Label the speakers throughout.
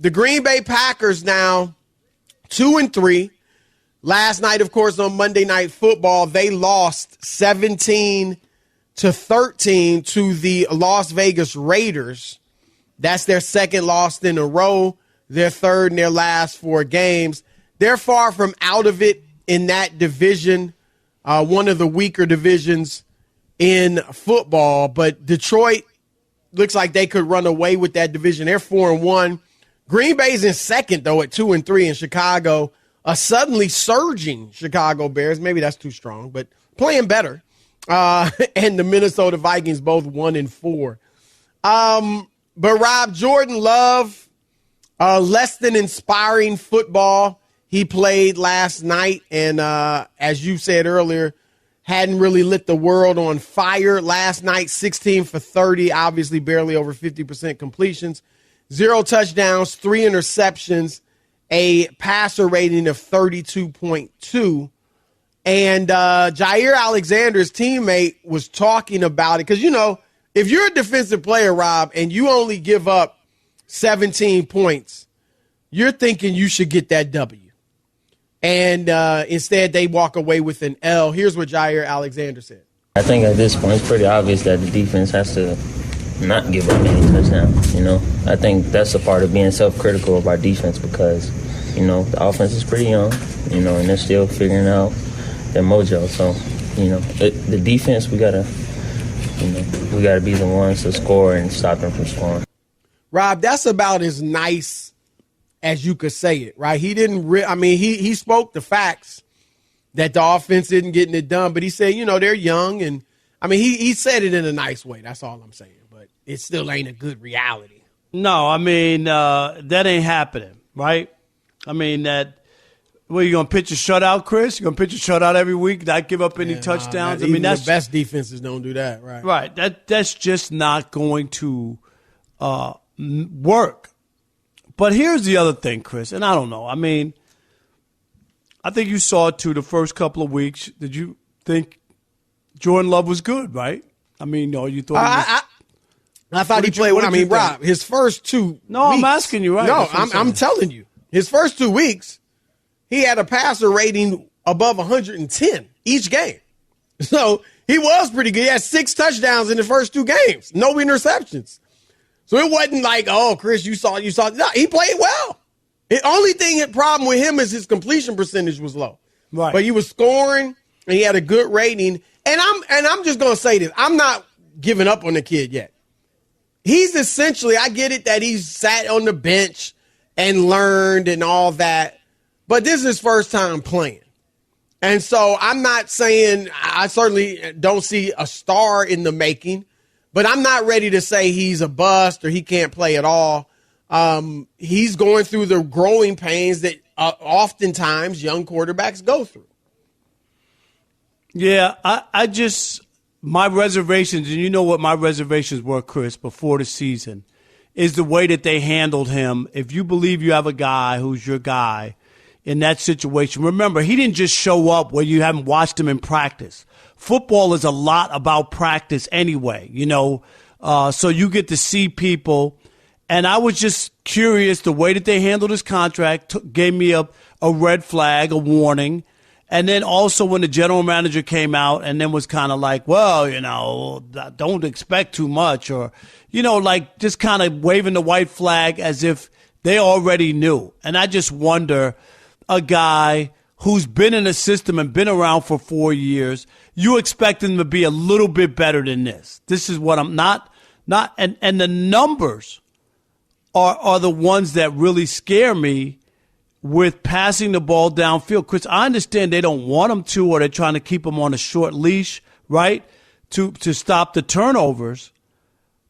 Speaker 1: the Green Bay Packers now 2-3. Last night, of course, on Monday Night Football, they lost 17-13 to the Las Vegas Raiders. That's their second loss in a row, their third in their last 4 games. They're far from out of it in that division, one of the weaker divisions in football. But Detroit looks like they could run away with that division. They're 4-1. Green Bay's in second, though, at 2-3 in Chicago. A suddenly surging Chicago Bears. Maybe that's too strong, but playing better. And the Minnesota Vikings both 1-4. But Rob, Jordan Love, less than inspiring football he played last night. And as you said earlier, hadn't really lit the world on fire last night. 16 for 30, obviously barely over 50% completions. 0 touchdowns, 3 interceptions, a passer rating of 32.2. And Jair Alexander's teammate was talking about it. Because, if you're a defensive player, Rob, and you only give up 17 points, you're thinking you should get that W. And instead, they walk away with an L. Here's what Jair Alexander said.
Speaker 2: I think at this point, it's pretty obvious that the defense has to not give up any touchdowns, I think that's a part of being self-critical of our defense because, the offense is pretty young, and they're still figuring out their mojo. So, the defense, we gotta be the ones to score and stop them from scoring.
Speaker 1: Rob, that's about as nice as you could say it, right? He didn't he spoke the facts that the offense isn't getting it done, but he said, they're young, and he said it in a nice way. That's all I'm saying, but it still ain't a good reality.
Speaker 3: No, that ain't happening, right? Well, you going to pitch a shutout, Chris? You going to pitch a shutout every week, not give up any touchdowns?
Speaker 1: That's the best defenses don't do that, right?
Speaker 3: Right. That's just not going to work. But here's the other thing, Chris, and I don't know. I think you saw it too the first couple of weeks. Did you think Jordan Love was good, right? You thought
Speaker 1: I thought he played well. Rob, his first 2 weeks.
Speaker 3: I'm asking you, right?
Speaker 1: No, I'm telling you. His first 2 weeks, he had a passer rating above 110 each game. So he was pretty good. He had 6 touchdowns in the first 2 games, no interceptions. So it wasn't like, oh, Chris, you saw. No, he played well. The only problem with him is his completion percentage was low.
Speaker 3: Right.
Speaker 1: But he was scoring, and he had a good rating. And I'm just going to say this. I'm not giving up on the kid yet. He's essentially, I get it that he's sat on the bench and learned and all that, but this is his first time playing. And so I'm not saying, I certainly don't see a star in the making, but I'm not ready to say he's a bust or he can't play at all. He's going through the growing pains that oftentimes young quarterbacks go through.
Speaker 3: Yeah, my reservations, and you know what my reservations were, Chris, before the season, is the way that they handled him. If you believe you have a guy who's your guy in that situation, remember, he didn't just show up where you haven't watched him in practice. Football is a lot about practice anyway, so you get to see people. And I was just curious, the way that they handled his contract gave me a red flag, a warning. And then also when the general manager came out and then was kind of like, well, don't expect too much, or, just kind of waving the white flag as if they already knew. And I just wonder, a guy who's been in the system and been around for 4 years, you expect him to be a little bit better than this. This is what I'm not, and the numbers are the ones that really scare me with passing the ball downfield. Chris, I understand they don't want him to, or they're trying to keep him on a short leash, right, to stop the turnovers.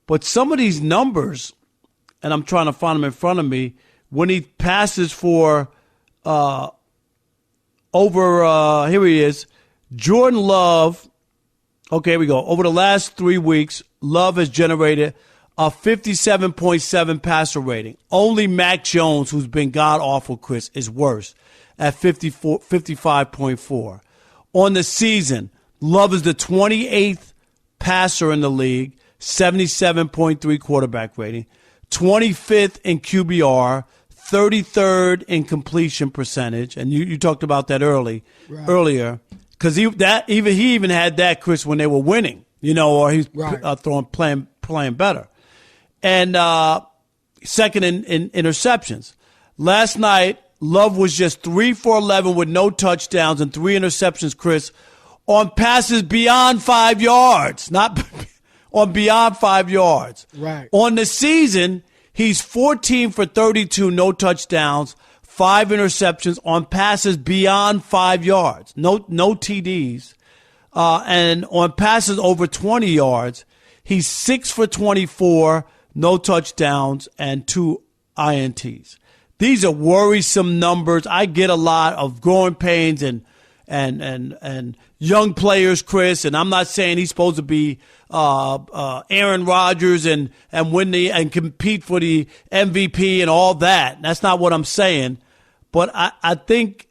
Speaker 3: But some of these numbers, and I'm trying to find them in front of me, when he passes for here he is, Jordan Love, okay, here we go. Over the last 3 weeks, Love has generated a 57.7 passer rating. Only Mac Jones, who's been god-awful, Chris, is worse at 55.4. On the season, Love is the 28th passer in the league, 77.3 quarterback rating, 25th in QBR, 33rd in completion percentage, and you talked about that earlier, because he even had that, Chris, when they were winning, or he's playing better, and second in interceptions. Last night, Love was just 3 for 11 with no touchdowns and 3 interceptions, Chris, on passes beyond 5 yards, not on beyond 5 yards.
Speaker 1: Right.
Speaker 3: On the season, he's 14 for 32, no touchdowns, 5 interceptions on passes beyond 5 yards, no TDs. And on passes over 20 yards, he's 6 for 24, no touchdowns, and 2 INTs. These are worrisome numbers. I get a lot of growing pains and young players, Chris, and I'm not saying he's supposed to be Aaron Rodgers and win and compete for the MVP and all that. That's not what I'm saying. But I think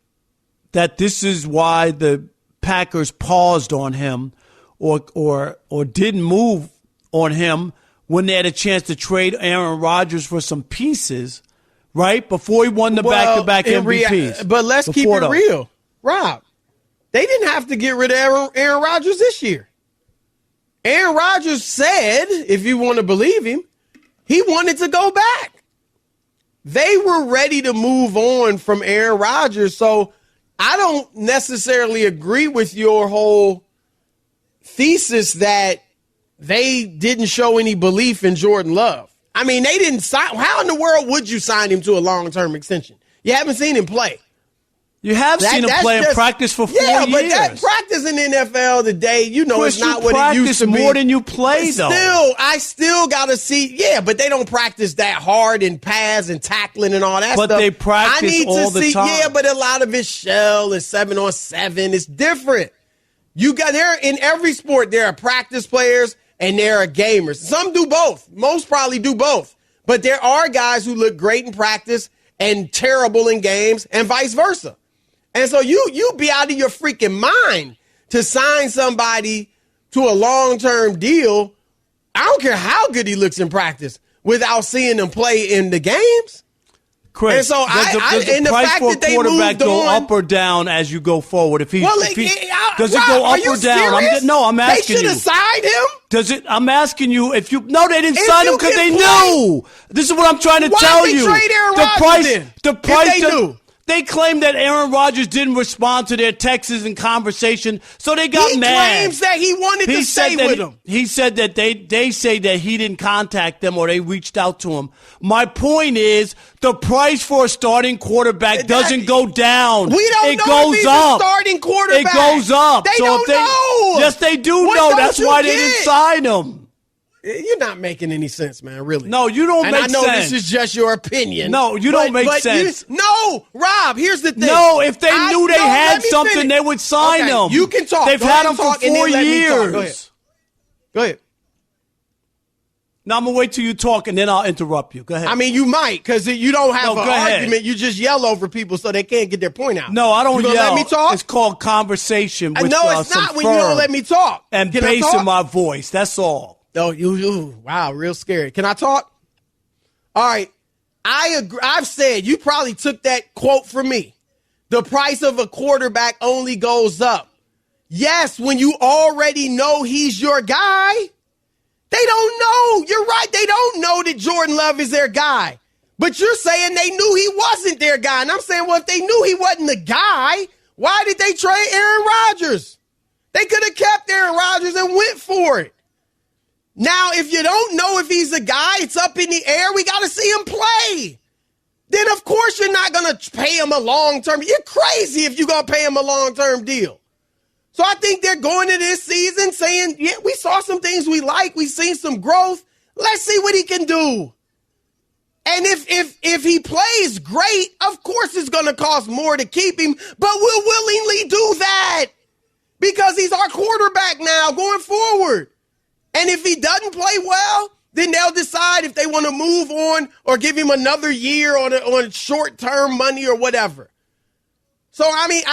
Speaker 3: that this is why the Packers paused on him or didn't move on him when they had a chance to trade Aaron Rodgers for some pieces, right? Before he won the back-to-back MVPs.
Speaker 1: But let's keep it real. Rob, they didn't have to get rid of Aaron Rodgers this year. Aaron Rodgers said, if you want to believe him, he wanted to go back. They were ready to move on from Aaron Rodgers. So I don't necessarily agree with your whole thesis that they didn't show any belief in Jordan Love. I mean, they didn't sign. How in the world would you sign him to a long-term extension? You haven't seen him play.
Speaker 3: You have seen him play in practice for 4 years.
Speaker 1: Yeah, but that practice in the NFL today, Chris, it's not what it used to be.
Speaker 3: You practice more than you play, though.
Speaker 1: I still got to see. Yeah, but they don't practice that hard in pads and tackling and all that stuff.
Speaker 3: But they practice all the time.
Speaker 1: Yeah, but a lot of it's shell and 7-on-7. It's different. In every sport, there are practice players and there are gamers. Some do both. Most probably do both. But there are guys who look great in practice and terrible in games and vice versa. And so you be out of your freaking mind to sign somebody to a long-term deal. I don't care how good he looks in practice without seeing him play in the games.
Speaker 3: Chris,
Speaker 1: and so
Speaker 3: does the price for a quarterback go up or down as you go forward? Does it go up or down? I'm asking you.
Speaker 1: They should have signed him.
Speaker 3: Does it? I'm asking you if you. No, they didn't sign him because they knew. This is what I'm trying to tell you.
Speaker 1: Why did they trade Aaron Rodgers?
Speaker 3: The price.
Speaker 1: If they knew.
Speaker 3: They claimed that Aaron Rodgers didn't respond to their texts and conversation, so they got mad.
Speaker 1: He claims that he wanted to stay with them.
Speaker 3: He said that they say that he didn't contact them or they reached out to him. My point is the price for a starting quarterback doesn't go down.
Speaker 1: We don't know
Speaker 3: goes
Speaker 1: if he's
Speaker 3: up.
Speaker 1: a starting quarterback.
Speaker 3: It goes up.
Speaker 1: They don't know.
Speaker 3: Yes, they do know. That's why they didn't sign him.
Speaker 1: You're not making any sense, man, really.
Speaker 3: No, you don't make sense.
Speaker 1: And I know this is just your opinion.
Speaker 3: No, you don't make sense.
Speaker 1: No, Rob, here's the thing.
Speaker 3: No, if they knew they had something, they would sign him.
Speaker 1: You can talk.
Speaker 3: They've had him for 4 years.
Speaker 1: Go ahead.
Speaker 3: Now, I'm going to wait till you talk, and then I'll interrupt you. Go ahead.
Speaker 1: I mean, you might, because you don't have an argument. You just yell over people so they can't get their point out.
Speaker 3: No, I don't yell.
Speaker 1: Let me talk?
Speaker 3: It's called conversation with
Speaker 1: No, it's not when you don't let me talk.
Speaker 3: And bass in my voice. That's all.
Speaker 1: Oh, wow, real scary. Can I talk? All right. I agree. I've said, you probably took that quote from me. The price of a quarterback only goes up. Yes, when you already know he's your guy. They don't know. You're right. They don't know that Jordan Love is their guy. But you're saying they knew he wasn't their guy. And I'm saying, well, if they knew he wasn't the guy, why did they trade Aaron Rodgers? They could have kept Aaron Rodgers and went for it. Now, if you don't know if he's a guy, it's up in the air. We got to see him play. Then, of course, you're not going to pay him a long-term. You're crazy if you're going to pay him a long-term deal. So I think they're going to this season saying, yeah, we saw some things we like. We've seen some growth. Let's see what he can do. And if he plays great, of course it's going to cost more to keep him, but we'll willingly do that because he's our quarterback now going forward. And if he doesn't play well, then they'll decide if they want to move on or give him another year on short-term money or whatever. So, I mean,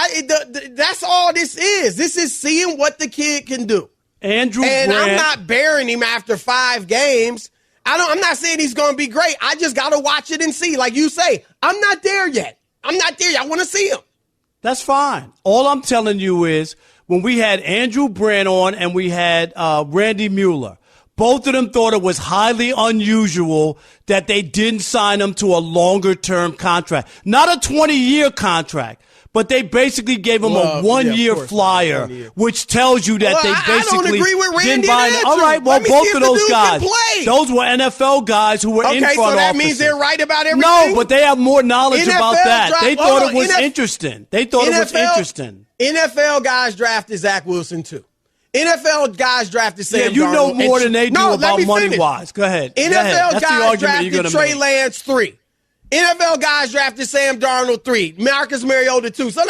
Speaker 1: that's all this is. This is seeing what the kid can do.
Speaker 3: And
Speaker 1: I'm not bearing him after 5 games. I'm not saying he's going to be great. I just got to watch it and see. Like you say, I'm not there yet. I'm not there yet. I want to see him.
Speaker 3: That's fine. All I'm telling you is when we had Andrew Brandt on and we had Randy Mueller, both of them thought it was highly unusual that they didn't sign him to a longer-term contract. Not a 20-year contract, but they basically gave him a one-year flyer, 1 year. Which tells you that they basically
Speaker 1: I don't agree with Randy
Speaker 3: didn't buy him. All right, well, both of those guys, those were NFL guys who were in front office.
Speaker 1: Okay, so that means they're right about everything?
Speaker 3: No, but they have more knowledge about that. They thought it was interesting. They thought it was interesting.
Speaker 1: NFL guys drafted Zach Wilson, too. NFL guys drafted Sam Darnold.
Speaker 3: You know more than they do about money-wise. Go ahead.
Speaker 1: NFL guys drafted Trey Lance 3. NFL guys drafted Sam Darnold 3. Marcus Mariota 2. So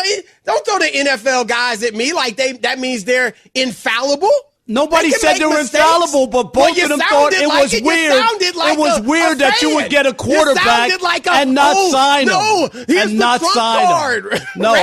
Speaker 1: don't throw the NFL guys at me like that means they're infallible.
Speaker 3: Nobody said they were infallible, but both of them thought it was weird. It was weird that you would get a quarterback and not sign him. And not sign him. No,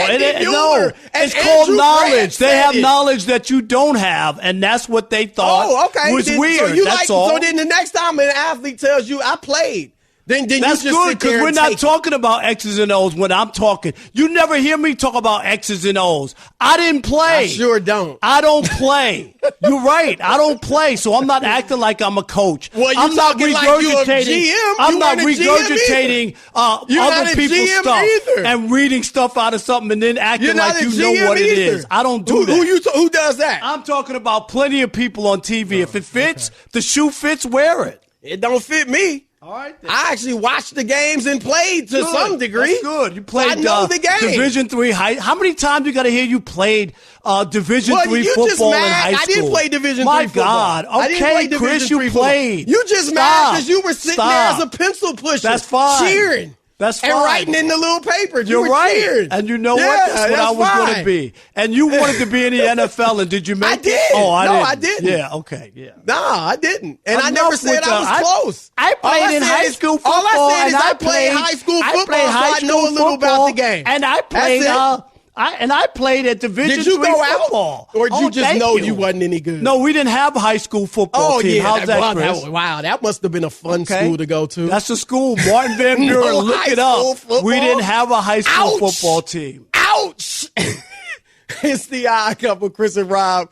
Speaker 3: it's called knowledge. They have knowledge that you don't have, and that's what they thought was weird. That's all.
Speaker 1: So then the next time an athlete tells you, I played, then
Speaker 3: that's
Speaker 1: you just
Speaker 3: good because we're not talking about X's and O's when I'm talking. You never hear me talk about X's and O's. I didn't play.
Speaker 1: I sure don't.
Speaker 3: I don't play. You're right. I don't play, so I'm not acting like I'm a coach.
Speaker 1: Well,
Speaker 3: I'm not regurgitating.
Speaker 1: Like GM.
Speaker 3: I'm not regurgitating other people's stuff and reading stuff out of something and then acting like you know what it is. I don't do that.
Speaker 1: Who does that?
Speaker 3: I'm talking about plenty of people on TV. If it fits, the shoe fits, wear it.
Speaker 1: It don't fit me.
Speaker 3: All right. Then.
Speaker 1: I actually watched the games and played to some degree.
Speaker 3: That's good. You played
Speaker 1: I know the game.
Speaker 3: Division III high. How many times you got to hear you played Division III football in high school?
Speaker 1: I didn't play Division
Speaker 3: III
Speaker 1: football.
Speaker 3: My God. Okay, Chris, you played.
Speaker 1: You just mad because you were sitting there as a pencil pusher.
Speaker 3: That's fine.
Speaker 1: Cheering.
Speaker 3: That's fine.
Speaker 1: And writing in the little papers.
Speaker 3: You're right.
Speaker 1: Cheering.
Speaker 3: And you know what? That's what I was going to be. And you wanted to be in the NFL, and did you make it?
Speaker 1: I did.
Speaker 3: Oh,
Speaker 1: I didn't.
Speaker 3: Yeah, okay, yeah.
Speaker 1: No, I didn't. And I never said I was close.
Speaker 3: I played in high school football.
Speaker 1: All I said is I played high school football, so I know a little about the game.
Speaker 3: And I played I played at Division III football.
Speaker 1: Or did you just know you wasn't any good?
Speaker 3: No, we didn't have a high school football team. How's that, Chris?
Speaker 1: Wow, that must have been a fun school to go to.
Speaker 3: That's a school. Martin Van Buren, look it up. We didn't have a high school football team.
Speaker 1: Ouch! It's the Odd Couple, Chris and Rob.